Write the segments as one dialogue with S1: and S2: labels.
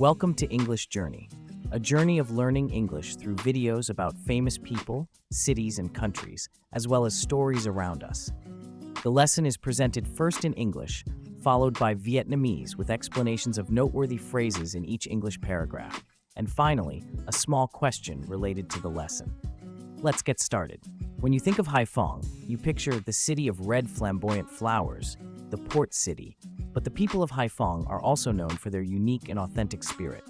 S1: Welcome to English Journey, a journey of learning English through videos about famous people, cities, and countries, as well as stories around us. The lesson is presented first in English, followed by Vietnamese with explanations of noteworthy phrases in each English paragraph, and finally, a small question related to the lesson. Let's get started. When you think of Haiphong, you picture the city of red flamboyant flowers, the port city, but the people of Haiphong are also known for their unique and authentic spirit.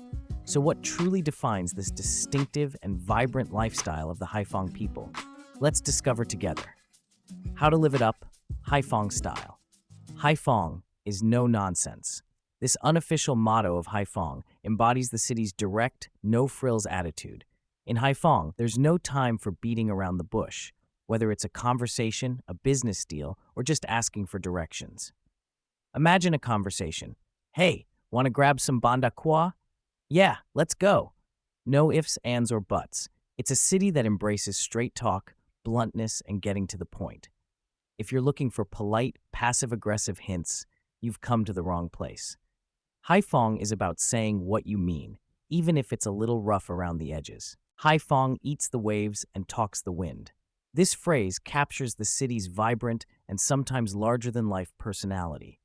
S1: So what truly defines this distinctive and vibrant lifestyle of the Haiphong people? Let's discover together. How to live it up, Haiphong style. Haiphong is no nonsense. This unofficial motto of Haiphong embodies the city's direct, no-frills attitude. In Haiphong, there's no time for beating around the bush, whether it's a conversation, a business deal, or just asking for directions. Imagine a conversation. Hey, want to grab some Bon d'Aqua? Yeah, let's go. No ifs, ands, or buts. It's a city that embraces straight talk, bluntness, and getting to the point. If you're looking for polite, passive-aggressive hints, you've come to the wrong place. Haiphong is about saying what you mean, even if it's a little rough around the edges. Haiphong eats the waves and talks the wind. This phrase captures the city's vibrant and sometimes larger-than-life personality.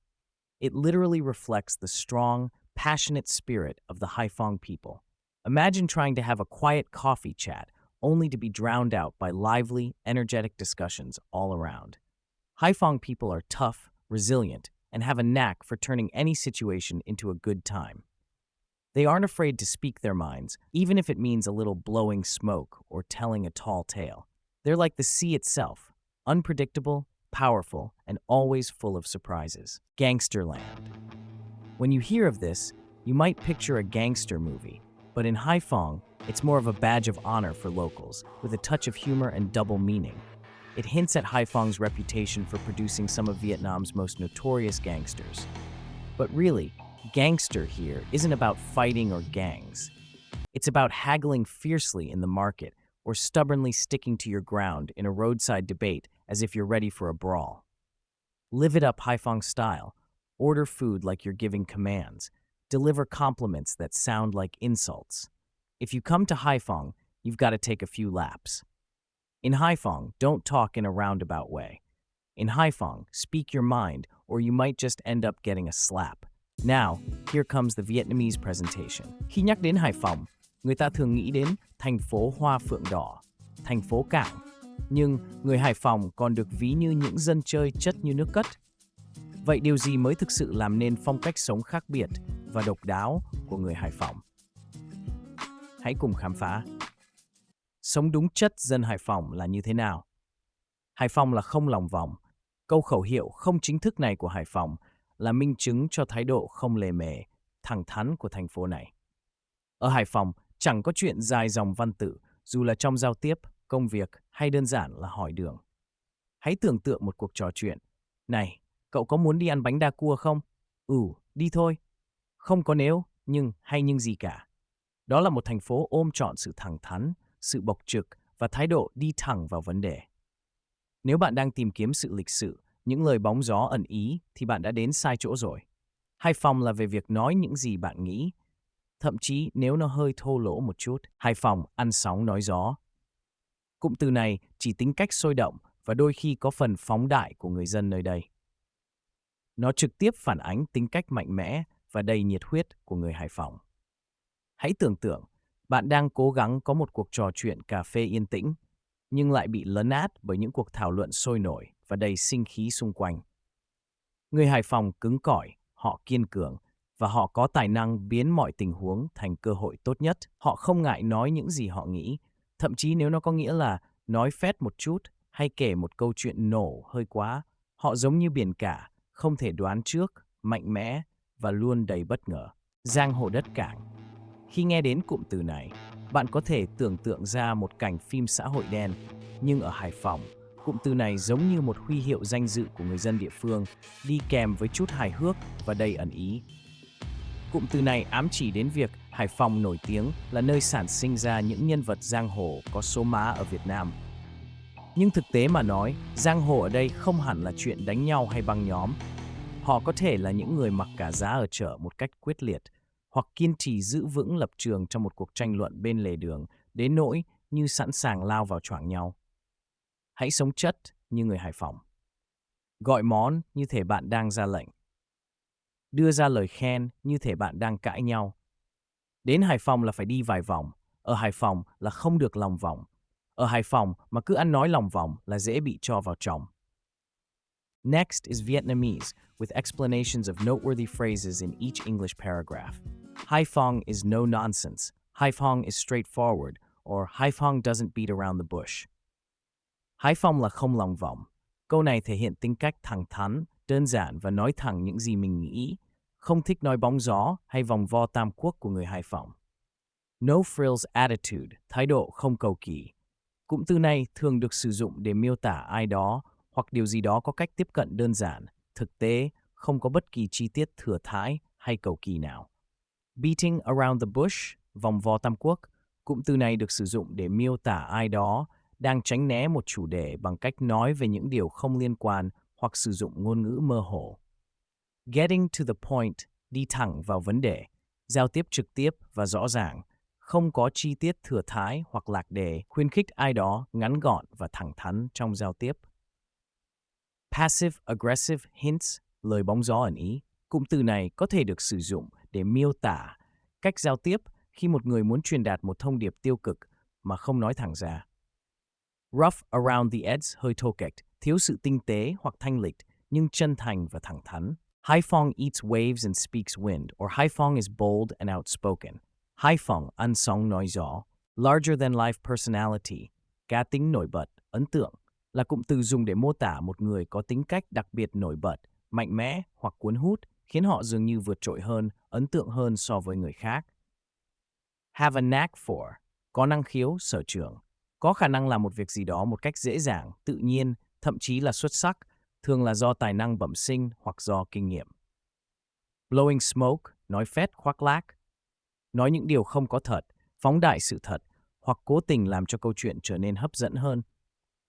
S1: It literally reflects the strong, passionate spirit of the Haiphong people. Imagine trying to have a quiet coffee chat, only to be drowned out by lively, energetic discussions all around. Haiphong people are tough, resilient, and have a knack for turning any situation into a good time. They aren't afraid to speak their minds, even if it means a little blowing smoke or telling a tall tale. They're like the sea itself, unpredictable, powerful, and always full of surprises. Gangsterland. When you hear of this, you might picture a gangster movie, but in Haiphong, it's more of a badge of honor for locals, with a touch of humor and double meaning. It hints at Haiphong's reputation for producing some of Vietnam's most notorious gangsters. But really, gangster here isn't about fighting or gangs. It's about haggling fiercely in the market or stubbornly sticking to your ground in a roadside debate as if you're ready for a brawl. Live it up Haiphong style. Order food like you're giving commands. Deliver compliments that sound like insults. If you come to Haiphong, you've got to take a few laps. In Haiphong, don't talk in a roundabout way. In Haiphong, speak your mind or you might just end up getting a slap. Now, here comes the Vietnamese presentation. Khi nhắc đến Hải Phòng, người ta thường nghĩ đến thành phố hoa phượng đỏ, thành phố cảng. Nhưng người Hải Phòng còn được ví như những dân chơi chất như nước cất. Vậy điều gì mới thực sự làm nên phong cách sống khác biệt và độc đáo của người Hải Phòng? Hãy cùng khám phá. Sống đúng chất dân Hải Phòng là như thế nào? Hải Phòng là không lòng vòng. Câu khẩu hiệu không chính thức này của Hải Phòng là minh chứng cho thái độ không lề mề, thẳng thắn của thành phố này. Ở Hải Phòng, chẳng có chuyện dài dòng văn tự, dù là trong giao tiếp, công việc hay đơn giản là hỏi đường. Hãy tưởng tượng một cuộc trò chuyện. Này, cậu có muốn đi ăn bánh đa cua không? Đi thôi. Không có nếu, nhưng hay nhưng gì cả. Đó là một thành phố ôm trọn sự thẳng thắn, sự bộc trực và thái độ đi thẳng vào vấn đề. Nếu bạn đang tìm kiếm sự lịch sự, những lời bóng gió ẩn ý thì bạn đã đến sai chỗ rồi. Haiphong là về việc nói những gì bạn nghĩ. Thậm chí nếu nó hơi thô lỗ một chút, Haiphong ăn sóng nói gió. Cụm từ này chỉ tính cách sôi động và đôi khi có phần phóng đại của người dân nơi đây. Nó trực tiếp phản ánh tính cách mạnh mẽ và đầy nhiệt huyết của người Hải Phòng. Hãy tưởng tượng, bạn đang cố gắng có một cuộc trò chuyện cà phê yên tĩnh, nhưng lại bị lấn át bởi những cuộc thảo luận sôi nổi và đầy sinh khí xung quanh. Người Hải Phòng cứng cỏi, họ kiên cường, và họ có tài năng biến mọi tình huống thành cơ hội tốt nhất. Họ không ngại nói những gì họ nghĩ, thậm chí nếu nó có nghĩa là nói phét một chút hay kể một câu chuyện nổ hơi quá. Họ giống như biển cả, không thể đoán trước, mạnh mẽ và luôn đầy bất ngờ. Giang hồ đất cảng. Khi nghe đến cụm từ này, bạn có thể tưởng tượng ra một cảnh phim xã hội đen, nhưng ở Hải Phòng, cụm từ này giống như một huy hiệu danh dự của người dân địa phương, đi kèm với chút hài hước và đầy ẩn ý. Cụm từ này ám chỉ đến việc Hải Phòng nổi tiếng là nơi sản sinh ra những nhân vật giang hồ có số má ở Việt Nam. Nhưng thực tế mà nói, giang hồ ở đây không hẳn là chuyện đánh nhau hay băng nhóm. Họ có thể là những người mặc cả giá ở chợ một cách quyết liệt, hoặc kiên trì giữ vững lập trường trong một cuộc tranh luận bên lề đường, đến nỗi như sẵn sàng lao vào choảng nhau. Hãy sống chất như người Hải Phòng. Gọi món như thể bạn đang ra lệnh. Đưa ra lời khen như thể bạn đang cãi nhau. Đến Hải Phòng là phải đi vài vòng. Ở Hải Phòng là không được lòng vòng. Ở Hải Phòng mà cứ ăn nói lòng vòng là dễ bị cho vào chồng. Next is Vietnamese, with explanations of noteworthy phrases in each English paragraph. Hải Phòng is no nonsense. Hải Phòng is straightforward, or Hải Phòng doesn't beat around the bush. Hải Phòng là không lòng vòng. Câu này thể hiện tính cách thẳng thắn, đơn giản và nói thẳng những gì mình nghĩ, không thích nói bóng gió hay vòng vo tam quốc của người Hải Phòng. No frills attitude, thái độ không cầu kỳ. Cụm từ này thường được sử dụng để miêu tả ai đó hoặc điều gì đó có cách tiếp cận đơn giản, thực tế, không có bất kỳ chi tiết thừa thãi hay cầu kỳ nào. Beating around the bush, vòng vo tam quốc, cụm từ này được sử dụng để miêu tả ai đó đang tránh né một chủ đề bằng cách nói về những điều không liên quan hoặc sử dụng ngôn ngữ mơ hồ. Getting to the point, đi thẳng vào vấn đề, giao tiếp trực tiếp và rõ ràng, không có chi tiết thừa thãi hoặc lạc đề, khuyến khích ai đó ngắn gọn và thẳng thắn trong giao tiếp. Passive-aggressive hints, lời bóng gió ẩn ý. Cụm từ này có thể được sử dụng để miêu tả cách giao tiếp khi một người muốn truyền đạt một thông điệp tiêu cực mà không nói thẳng ra. Rough around the edges, hơi thô kệch, thiếu sự tinh tế hoặc thanh lịch, nhưng chân thành và thẳng thắn. Hải Phòng eats waves and speaks wind, or Hải Phòng is bold and outspoken. Hải Phòng ăn sóng nói gió. Larger than life personality, cá tính nổi bật, ấn tượng, là cụm từ dùng để mô tả một người có tính cách đặc biệt nổi bật, mạnh mẽ hoặc cuốn hút, khiến họ dường như vượt trội hơn, ấn tượng hơn so với người khác. Have a knack for, có năng khiếu, sở trường. Có khả năng làm một việc gì đó một cách dễ dàng, tự nhiên, thậm chí là xuất sắc, thường là do tài năng bẩm sinh hoặc do kinh nghiệm. Blowing smoke, nói phét, khoác lác. Nói những điều không có thật, phóng đại sự thật, hoặc cố tình làm cho câu chuyện trở nên hấp dẫn hơn.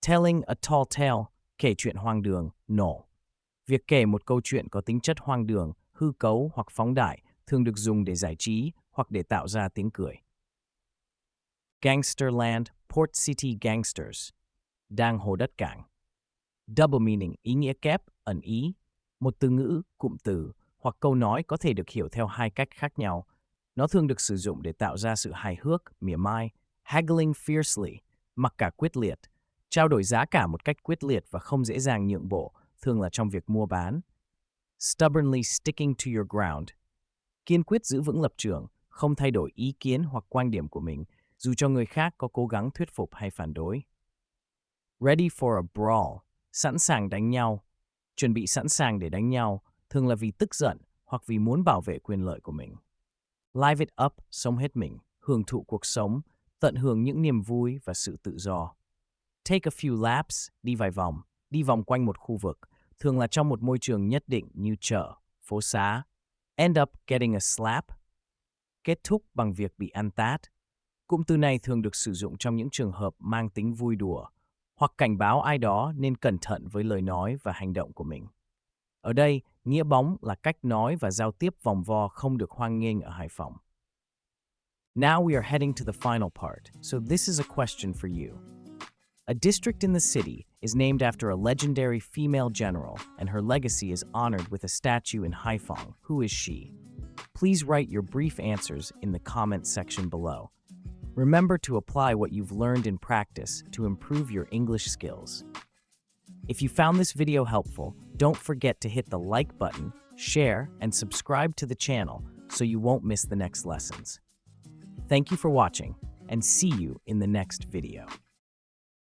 S1: Telling a tall tale, kể chuyện hoang đường, nổ. Việc kể một câu chuyện có tính chất hoang đường, hư cấu hoặc phóng đại thường được dùng để giải trí hoặc để tạo ra tiếng cười. Gangsterland, Port City Gangsters, đang hồ đất cảng. Double meaning, ý nghĩa kép, ẩn ý. Một từ ngữ, cụm từ hoặc câu nói có thể được hiểu theo hai cách khác nhau. Nó thường được sử dụng để tạo ra sự hài hước, mỉa mai. Haggling fiercely, mặc cả quyết liệt. Trao đổi giá cả một cách quyết liệt và không dễ dàng nhượng bộ, thường là trong việc mua bán. Stubbornly sticking to your ground, kiên quyết giữ vững lập trường, không thay đổi ý kiến hoặc quan điểm của mình, dù cho người khác có cố gắng thuyết phục hay phản đối. Ready for a brawl, sẵn sàng đánh nhau. Chuẩn bị sẵn sàng để đánh nhau, thường là vì tức giận hoặc vì muốn bảo vệ quyền lợi của mình. Live it up, sống hết mình, hưởng thụ cuộc sống, tận hưởng những niềm vui và sự tự do. Take a few laps, đi vòng quanh một khu vực, thường là trong một môi trường nhất định như chợ, phố xá. End up getting a slap, kết thúc bằng việc bị ăn tát. Cụm từ này thường được sử dụng trong những trường hợp mang tính vui đùa, hoặc cảnh báo ai đó nên cẩn thận với lời nói và hành động của mình. Ở đây, nghĩa bóng là cách nói và giao tiếp vòng vo không được hoan nghênh ở Hải Phòng. Now we are heading to the final part, so this is a question for you. A district in the city is named after a legendary female general, and her legacy is honored with a statue in Haiphong. Who is she? Please write your brief answers in the comments section below. Remember to apply what you've learned in practice to improve your English skills. If you found this video helpful, don't forget to hit the like button, share, and subscribe to the channel so you won't miss the next lessons. Thank you for watching, and see you in the next video.